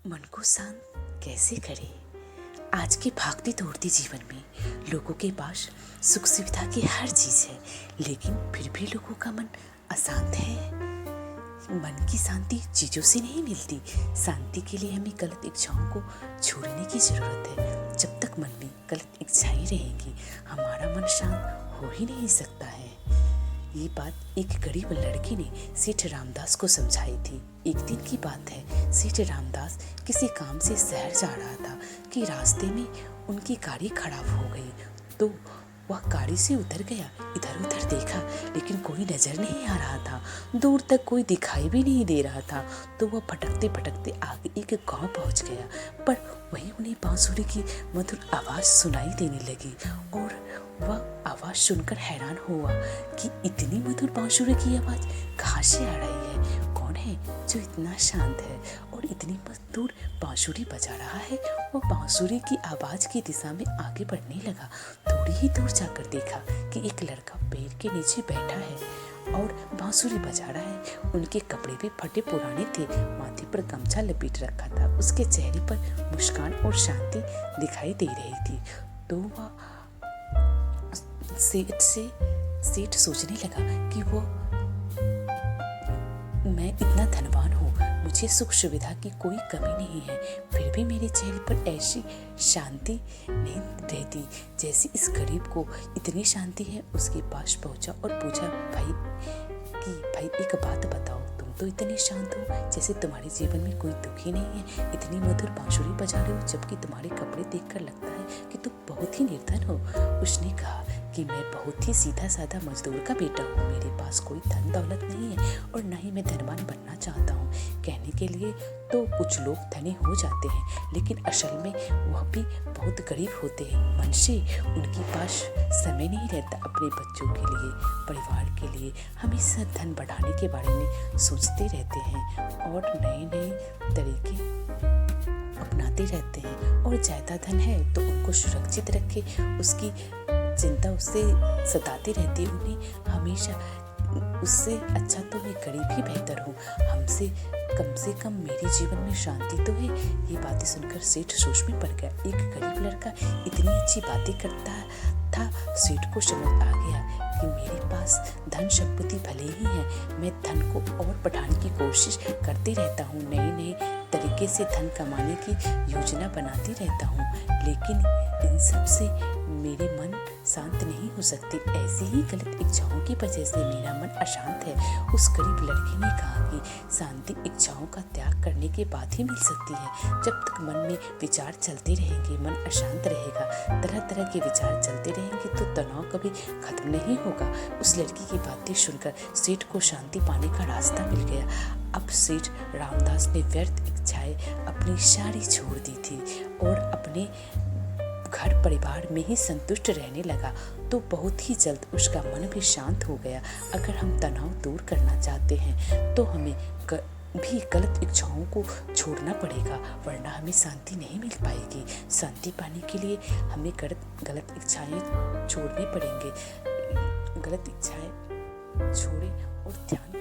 मन को शांत कैसे करें? आज के भागती दौड़ती जीवन में लोगों के पास सुख सुविधा की हर चीज है, लेकिन फिर भी लोगों का मन अशांत है। मन की शांति चीजों से नहीं मिलती। शांति के लिए हमें गलत इच्छाओं को छोड़ने की जरूरत है। जब तक मन में गलत इच्छाएं रहेंगी, हमारा मन शांत हो ही नहीं सकता है। ये बात एक गरीब लड़की ने सेठ रामदास को समझाई थी। एक दिन की बात है, सेठ रामदास किसी काम से शहर जा रहा था कि रास्ते में उनकी गाड़ी खराब हो गई। तो वह गाड़ी से उतर गया, इधर उधर देखा, लेकिन कोई नजर नहीं आ रहा था। दूर तक कोई दिखाई भी नहीं दे रहा था। तो वह भटकते भटकते आगे एक गांव पहुंच गया, पर वहीं उन्हें बांसुरी की मधुर आवाज सुनाई देने लगी और वह आवाज सुनकर हैरान हुआ कि इतनी मधुर बांसुरी की आवाज कहाँ से आ रही है। कौन है जो इतना शांत है और इतनी मधुर बांसुरी बजा रहा है। वो बांसुरी की आवाज की दिशा में आगे बढ़ने लगा। थोड़ी ही दूर जाकर देखा कि एक लड़का पेड़ के नीचे बैठा है और बांसुरी बजा रहा है। उनके कपड़े भी फटे पुराने थे, माथे पर गमछा लपेट रखा था। उसके चेहरे पर मुस्कान और शांति दिखाई दे रही थी। तो वह सेठ सोचने लगा कि वो मैं इतना धनवान हूँ, मुझे सुख सुविधा की कोई कमी नहीं है, फिर भी मेरे चेहरे पर ऐसी शांति नहीं रहती जैसी इस गरीब को इतनी शांति है। उसके पास पहुंचा और पूछा, भाई एक बात बताओ, तुम तो इतनी शांत हो जैसे तुम्हारे जीवन में कोई दुख ही नहीं है। इतनी मधुर बांसुरी बजा रहे हो, जबकि तुम्हारे कपड़े देखकर लगता है कि तुम बहुत ही निर्धन हो। उसने कहा कि मैं बहुत ही सीधा साधा मजदूर का बेटा हूँ, मेरे पास कोई धन दौलत नहीं है और न ही मैं धनवान बनना चाहता हूँ। कहने के लिए तो कुछ लोग धनी हो जाते हैं, लेकिन असल में वह भी बहुत गरीब होते हैं। मन से उनके पास समय नहीं रहता अपने बच्चों के लिए, परिवार के लिए। हमेशा धन बढ़ाने के बारे में सोचते रहते हैं और नए नए तरीके अपनाते रहते हैं। और ज़्यादा धन है तो उनको सुरक्षित रखे, उसकी चिंता उससे सताती रहती है उन्हें हमेशा। उससे अच्छा तो मैं गरीब ही बेहतर हूँ, हमसे कम से कम मेरे जीवन में शांति तो है। ये बातें सुनकर सेठ सोच में पड़ गया। एक गरीब लड़का इतनी अच्छी बातें करता था, सेठ को समझ आ गया कि मेरे पास धन संपत्ति भले ही है, मैं धन को और बढ़ाने की कोशिश करते रहता हूँ, नए नए तरीके से धन कमाने की योजना बनाती रहता हूँ, लेकिन इन सब से मेरे मन शांत नहीं हो सकते। ऐसी ही गलत इच्छाओं की वजह से मेरा मन अशांत है। उस गरीब लड़के ने कहा कि शांति इच्छाओं का त्याग करने के बाद ही मिल सकती है। जब तक मन में विचार चलते रहेंगे, मन अशांत रहेगा। तरह तरह के विचार चलते रहेंगे तो तनाव कभी खत्म नहीं होगा। उस लड़की की बातें सुनकर सेठ को शांति पाने का रास्ता मिल गया। अब सेठ रामदास ने व्यर्थ इच्छाएं अपनी सारी छोड़ दी थी और अपने घर परिवार में ही संतुष्ट रहने लगा। तो बहुत ही जल्द उसका मन भी शांत हो गया। अगर हम तनाव दूर करना चाहते हैं तो हमें भी गलत इच्छाओं को छोड़ना पड़ेगा, वरना हमें शांति नहीं मिल पाएगी। शांति पाने के लिए हमें गलत इच्छाएं छोड़नी पड़ेंगे। गलत इच्छाएं छोड़ें और ध्यान